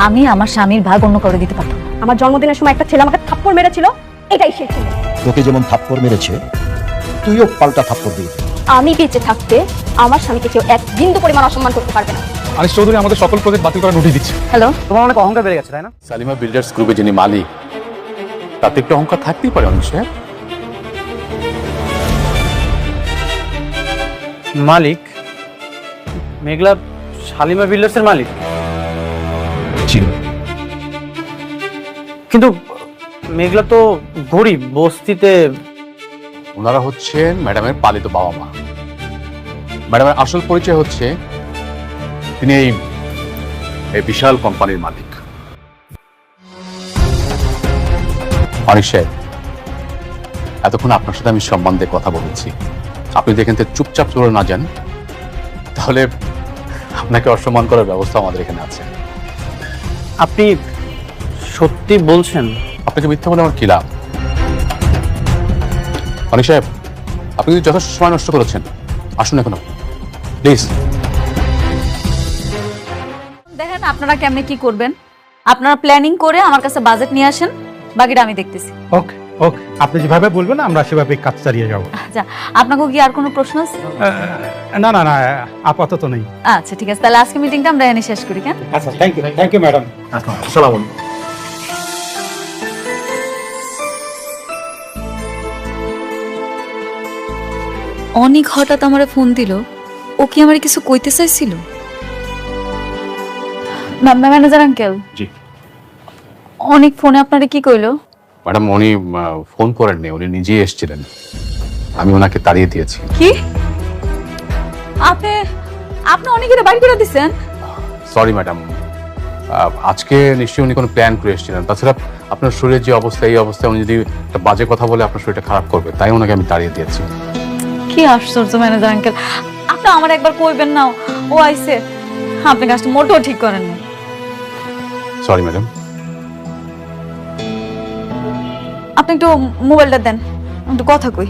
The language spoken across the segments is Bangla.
আমি আমার স্বামীর ভাগ অন্য কাউকে দিতে পারতাম না। আমার জন্মদিনের সময় একটা ছেলে আমাকে থাপ্পড় মেরেছিল, এটাই সেই ছেলে। তোকে যেমন থাপ্পড় মেরেছে তুইও পাল্টা থাপ্পড় দিয়ে দিবি। আমি বেঁচে থাকতে আমার স্বামীকে কেউ এক বিন্দু পরিমাণ অসম্মান করতে পারবে না। আনিস চৌধুরী আমাদের সকল প্রজেক্ট বাতিল করার নোটিশ দিচ্ছে। হ্যালো, তোমার অনেক অহংকার বেড়ে গেছে তাই না? সালিমা বিল্ডার্স গ্রুপে যিনি মালিক, তাতে একটু অহংকার থাকতেই পারে অনিশ সাহেব। মালিক মেঘলা শালিমা বিল্ডার্সের মালিক? কিন্তু মেঘলা তো গরিব, বস্তিতে। ওনারা হচ্ছেন ম্যাডামের পালিত বাবা মা। ম্যাডামের আসল পরিচয় হচ্ছে তিনি এই বিশাল কোম্পানির মালিক। অনিশ সাহেব, এতক্ষণ আপনার সাথে আমি সম্মান দিয়ে কথা বলেছি, আপনি যদি এখান থেকে চুপচাপ চলে না যান তাহলে আপনাকে অসম্মান করার ব্যবস্থা আমাদের এখানে আছে। আপনি সত্যি বলছেন? আপনাকে মিথ্যা বলে আমার কি লাভ? অনিশ সাহেব, আপনি যদি যথেষ্ট সময় নষ্ট করেছেন, আসুন এখন প্লিজ। দেখেন আপনারা কেমনে কি করবেন, আপনারা প্ল্যানিং করে আমার কাছে বাজেট নিয়ে আসেন, বাকিটা আমি দেখতেছি। ওকে ওকে, আপনি যেভাবে বলবেন আমরা সেভাবে কাজ চালিয়ে যাব। আচ্ছা, আপনাকে কি আর কোনো প্রশ্ন আছে? না না না, আপাতত নেই। আচ্ছা ঠিক আছে, তাহলে আজকে মিটিংটা আমরা এখানে শেষ করি। কেন? আচ্ছা, থ্যাংক ইউ ম্যাডাম। আসসালামু আলাইকুম। অনেক হঠাৎ আমারে ফোন দিল, ও কি আমারে কিছু কইতে চাইছিল? ম্যানেজার আঙ্কেল, জি অনেক ফোনে আপনারে কি কইলো? ম্যাডাম, উনি ফোন করেননি, উনি নিজেই এসেছিলেন, আমি ওনাকে তাড়িয়ে দিয়েছি। কি আপনি আপনি অনেকের বাড়ি করে দিছেন? সরি ম্যাডাম, আজকে নিশ্চয়ই উনি কোনো প্ল্যান করে এসেছিলেন। তাছাড়া আপনার শরীরের যে অবস্থা, এই অবস্থায় উনি যদি একটা বাজে কথা বলে আপনার শরীরটা খারাপ করবে, তাই ওনাকে আমি তাড়িয়ে দিয়েছি। কি আশ্চর্য ম্যানেজার আঙ্কেল, আপনি আমার একবার কইবেন না ও আইছে? আপনি কাজটা মোটেও ঠিক করেন না। Sorry madam. আপনি একটু মোবাইলটা দেন, একটু কথা কই।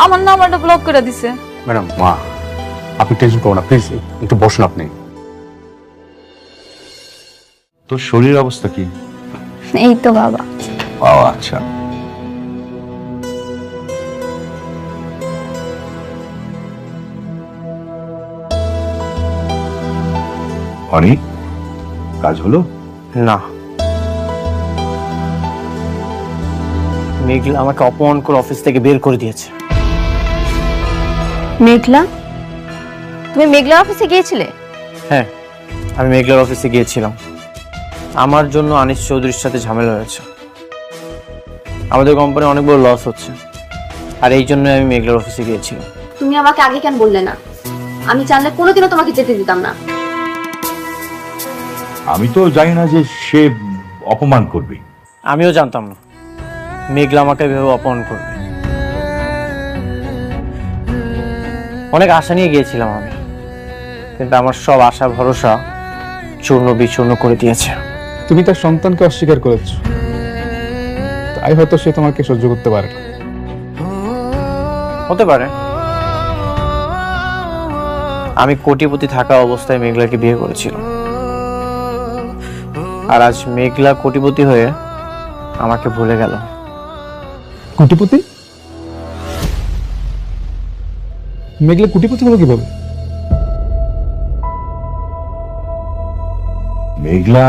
আমার নাম্বারটা ব্লক করে দিছে। ম্যাডাম, মা আপনি টেনশন করুন না, প্লিজ একটু বসুন আপনি। তোর শরীর অবস্থা কি? এই তো বাবা। ও আচ্ছা, অনেক কাজ হলো না, মেঘলা আমাকে অপমান করে অফিস থেকে বের করে দিয়েছে। মেঘলা, তুমি মেঘলার অফিসে গিয়েছিলে? হ্যাঁ, আমি মেঘলার অফিসে গিয়েছিলাম। আমার জন্য আনিস চৌধুরীর সাথে ঝামেলা হয়েছে। আমাদের কোম্পানি অনেক বড় লস হচ্ছে, আর এই জন্য আমি মেঘলার অফিসে গিয়েছিলাম। তুমি আমাকে আগে কেন বললে না? আমি জানলে কোনোদিনও তোমাকে যেতে দিতাম না। আমি তো জানি না যে সে অপমান করবে। আমিও জানতাম না মেঘলা আমাকে ভেবে অপমান করবে। অনেক আশা নিয়ে গিয়েছিলাম আমি, কিন্তু আমার সব আশা ভরসা চূর্ণ বিচূর্ণ করে দিয়েছে। তুমি তার সন্তানকে অস্বীকার করেছ, তাই হয়তো সে তোমাকে সহ্য করতে পারে না। হতে পারে। আমি কোটিপতি থাকা অবস্থায় মেঘলাকে বিয়ে করেছিলাম, আর আজ মেঘলা কোটিপতি হয়ে আমাকে ভুলে গেল। কোটিপতি? মেঘলা কোটিপতি হলো কিভাবে? মেঘলা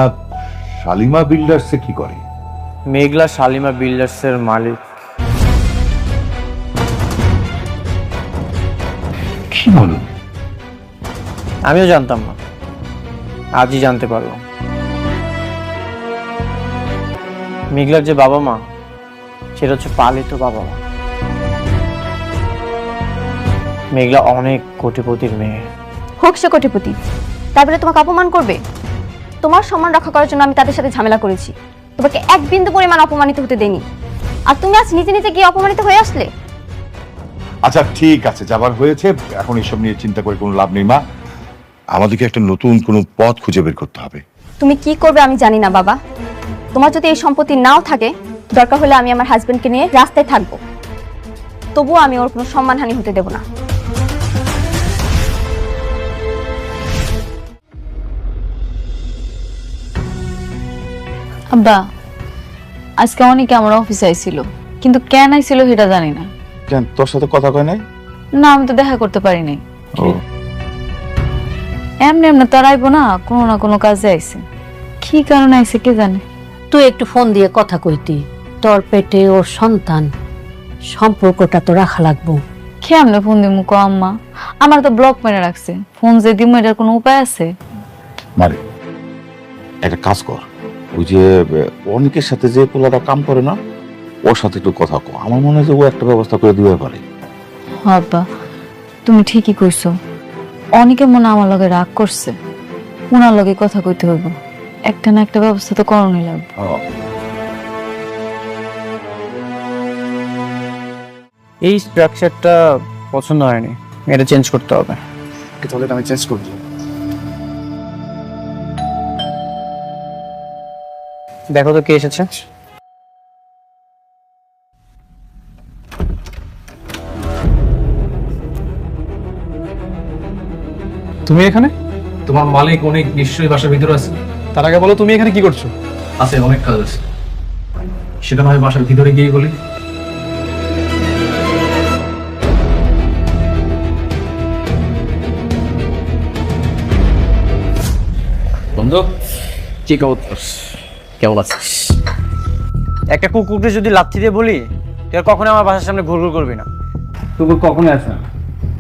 শালিমা বিল্ডার্সে কি করে? মেঘলা শালিমা বিল্ডার্সের মালিক। কি বলো? আমিও জানতাম না, আজই জানতে পারলাম। মেঘলার যে বাবা মা, সেটা হচ্ছে পালিত বাবা মা। মেঘলা অনেক কোটিপতির মেয়ে। হোক সে কোটিপতি, তারপরে তোমাকে অপমান করবে? তোমার সম্মান রক্ষা করার জন্য আমি তাদের সাথে ঝামেলা করেছি, তোমাকে এক বিন্দু পরিমাণ অপমানিত হতে দেইনি। আর তুমি আজ নিজে নিজে গিয়ে অপমানিত হয়ে আসলে। আচ্ছা ঠিক আছে, যাবার হয়েছে, এখন এসব নিয়ে চিন্তা করে কোনো লাভ নেই মা। আমাদেরকে একটা নতুন কোনো পথ খুঁজে বের করতে হবে। তুমি কি করবে আমি জানি না বাবা, তোমার যদি এই সম্পত্তি নাও থাকে, দরকার হলে আমি আমার হাজবেন্ডকে নিয়ে রাস্তায় থাকবো, তবুও আমি ওর কোনো সম্মানহানি হতে দেব না। আব্বা, আজকে অনেকে আমার অফিসে আইছিল, কিন্তু কেন আইছিল সেটা জানি না। কেন, তোর সাথে কথা কয় নাই? না, আমি তো দেখা করতে পারি নাই। ও, এমনি এমনি তো আর আইবো না, কোনো না কোনো কাজে আইছে। কি কারণে আইছে কে জানে। তুই একটু ফোন দিয়ে কথা কইতি, তোর পেটে ওর সন্তান, সম্পর্কটা তো রাখা লাগবো। কেমনে ফোন দিমু কো আম্মা? আমার তো ব্লক মেরে রাখছে, ফোন যে দিমু এটার কোনো উপায় আছে? মারে একটা কাজ কর, ওই যে অনেকের সাথে যে পোলাটা কাম করে না, ওর সাথে একটু কথা কো। আমার মনে হয় যে ও একটা ব্যবস্থা করে দিতে পারে। আব্বা, তুমি ঠিকই কইছো। অনেকে মনে হয় আমার লগে রাগ করছে, ওনার লগে কথা কইতে হইব। একটা না একটা ব্যবস্থা তো করণই লাগবে। এই স্ট্রাকচারটা পছন্দ হয়নি, এটা চেঞ্জ করতে হবে। তাহলে আমি চেঞ্জ করব। দেখো তো কে এসেছে। তুমি এখানে? তোমার মালিক অনেক নিশ্চয়ই বাসার ভিতরে আছে। তার আগে বলো তুমি এখানে কি করছো? আছে, অনেক কাজ আছে, সেটা নয় বাসার ভিতরে গিয়ে বলি। বন্ধু, কি খবর? কেমন আছিস? একটা কুকুরকে যদি লাথি দিয়ে বলি তুই আর কখনো আমার বাসার সামনে ঘুরঘুর করবি না। কুকুর কখনোই আসে না,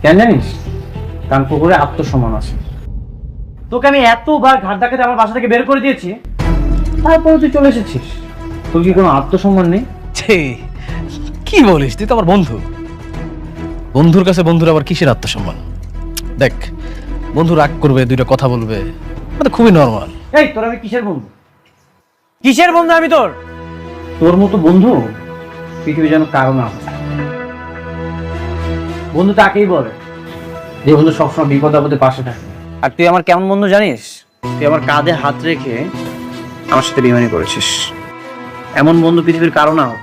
কেন জানিস? কারণ কুকুরে আত্মসম্মান আছে। তোকে আমি এতবার ঘাট ধাক্কাতে আমার বাসা থেকে বের করে দিয়েছি, তারপরে তুই চলে এসেছিস। তোর কি কোনো আত্মসম্মান নেই? কি বলিস? তুই তো আমার বন্ধু, বন্ধুর কাছে বন্ধুর আবার কিসের আত্মসম্মান? দেখ, বন্ধু রাগ করবে, দুইটা কথা বলবে, মানে খুবই নর্মাল। এই তোর আমি কিসের বন্ধু? কিসের বন্ধু আমি তোর? তোর মতো বন্ধু পৃথিবী যেন কারো না হয়। বন্ধু তাকেই বলে যে বন্ধু সবসময় বিপদ আপদে পাশে থাকে। আর তুই আমার কেমন বন্ধু জানিস? তুই আমার কাঁধে হাত রেখে আমার সাথে বেইমানি করেছিস। এমন বন্ধু পৃথিবীর কারো না হোক।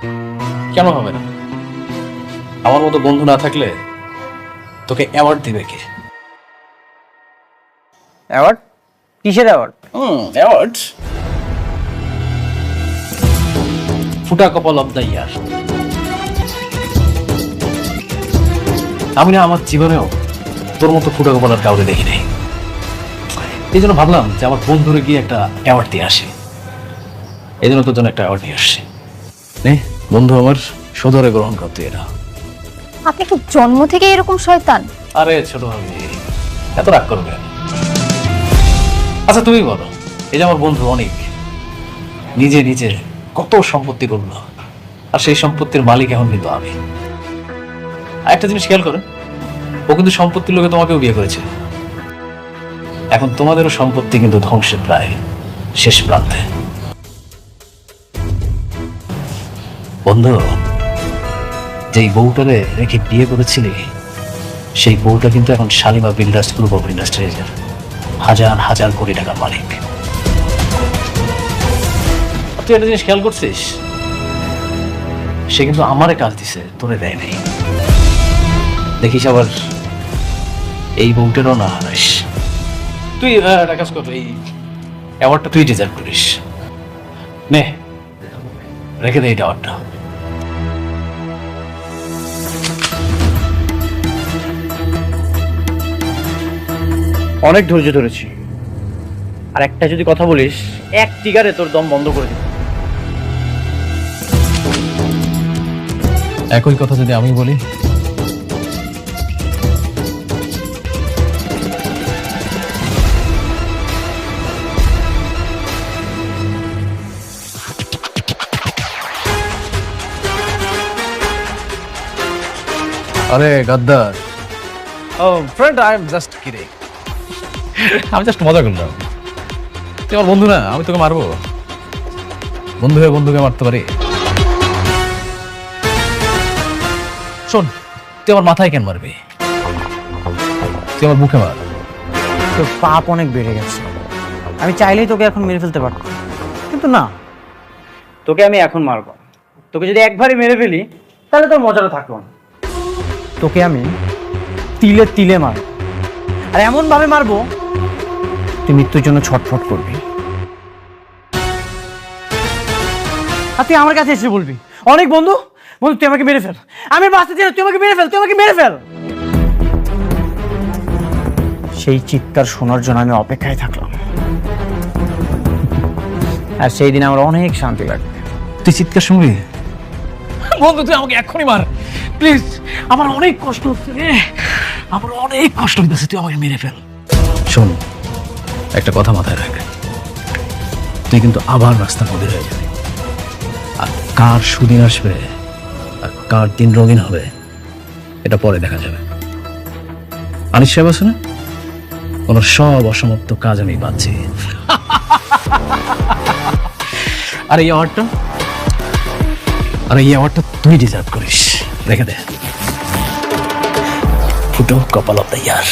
কেন হবে না? আমার মতো বন্ধু না থাকলে তোকে অ্যাওয়ার্ড দিবে কে? অ্যাওয়ার্ড? কিসের অ্যাওয়ার্ড? অ্যাওয়ার্ড ফুটা কপাল অব দ্য ইয়ার। আমি না আমার জীবনেও তোর মতো ফুটা কপাল আর কাউকে দেখি নাই। এই জন্য ভাবলাম যে আমার বন্ধুরে গিয়ে একটা অ্যাওয়ার্ড দিয়ে আসে। এই জন্য তোর জন্য একটা অ্যাওয়ার্ড নিয়ে আসছে। নে বন্ধু আমার, সদরে গ্রহণ করতে এটা। আপনি কি জন্ম থেকে এরকম শয়তান? আরে ছোট ভাবি, এত রাগ করবে? আচ্ছা তুমি বলো, এই যে আমার বন্ধু অনেক নিজে নিজে কত সম্পত্তি করলো, আর সেই সম্পত্তির মালিক এখন কিন্তু আমি। আর একটা জিনিস খেয়াল করেন, ও কিন্তু সম্পত্তির লোকে তোমাকেও বিয়ে করেছে। এখন তোমাদেরও সম্পত্তি কিন্তু ধ্বংসের প্রায় শেষ প্রান্তে। বন্ধু, যেই বউটারে রেখে বিয়ে করেছিলি, সেই বউটা কিন্তু এখন শালিমা বিল্ডার্স গ্রুপ অফ ইন্ডাস্ট্রিজের হাজার হাজার কোটি টাকার মালিক। তুই একটা জিনিস খেয়াল করছিস, সে কিন্তু আমারে কাজ দিছে, তোরে দেয় নাই। দেখিস আবার এই বউটারও না হারাইস। তুই একটা কাজ কর, এই অ্যাওয়ার্ডটা তুই ডিজার্ভ করিস। নে, রেখে দে এই অ্যাওয়ার্ডটা। অনেক ধৈর্য ধরেছি, আর একটা যদি কথা বলিস এক টিগারে তোর দম বন্ধ করে দিবি। একই কথা যদি আমি বলি, আরে গাদ্দার। ও friend, I am just kidding. আমি জাস্ট মজা করলাম। তুই আমার বন্ধু না, আমি তোকে মারবো? বন্ধু হয়ে বন্ধুকে মারতে পারি? শোন, তুই আমার মাথায় কেন মারবি? তুই আমার বুকে মার। তোর পাপ অনেক বেড়ে গেছে। আমি চাইলেই তোকে এখন মেরে ফেলতে পারতাম, কিন্তু না, তোকে আমি এখন মারবো। তোকে যদি একবারই মেরে ফেলি তাহলে তোর মজাটা থাকলো না। তোকে আমি তিলে তিলে মারবো, আর এমন ভাবে মারবো তুই মৃত্যুর জন্য ছটফট করবি। আর তুই আমার কাছে এসে বলবি, অনেক বন্ধু বন্ধু তুই আমাকে মেরে ফেল, আমি বাঁচতে চাই না, তুই আমাকে মেরে ফেল, তুই আমাকে মেরে ফেল। সেই চিৎকার শোনার জন্য আমি অপেক্ষায় থাকলাম, আর সেই দিন আমার অনেক শান্তি লাগবে। তুই চিৎকার শুনবি? বন্ধু তুই আমাকে এক্ষুনি মার প্লিজ, আমার অনেক কষ্ট হচ্ছে রে, আমার অনেক কষ্ট হইতেছে, তুই আমাকে মেরে ফেল। শোন, একটা কথা মাথায় রাখ, তুই কিন্তু আবার রাস্তার মধ্যে হয়ে যাবি। আর কার সুদিন আসবে আর কার দিন রঙিন হবে এটা পরে দেখা যাবে। আনিস সাহেব আছে না, ওনার সব অসমাপ্ত কাজ আমি পাচ্ছি। আর এই অ্যাওয়ার্ডটা তুই ডিজার্ভ করিস, রেখে দে। ফুটো কপাল অফ দ্য ইয়ার।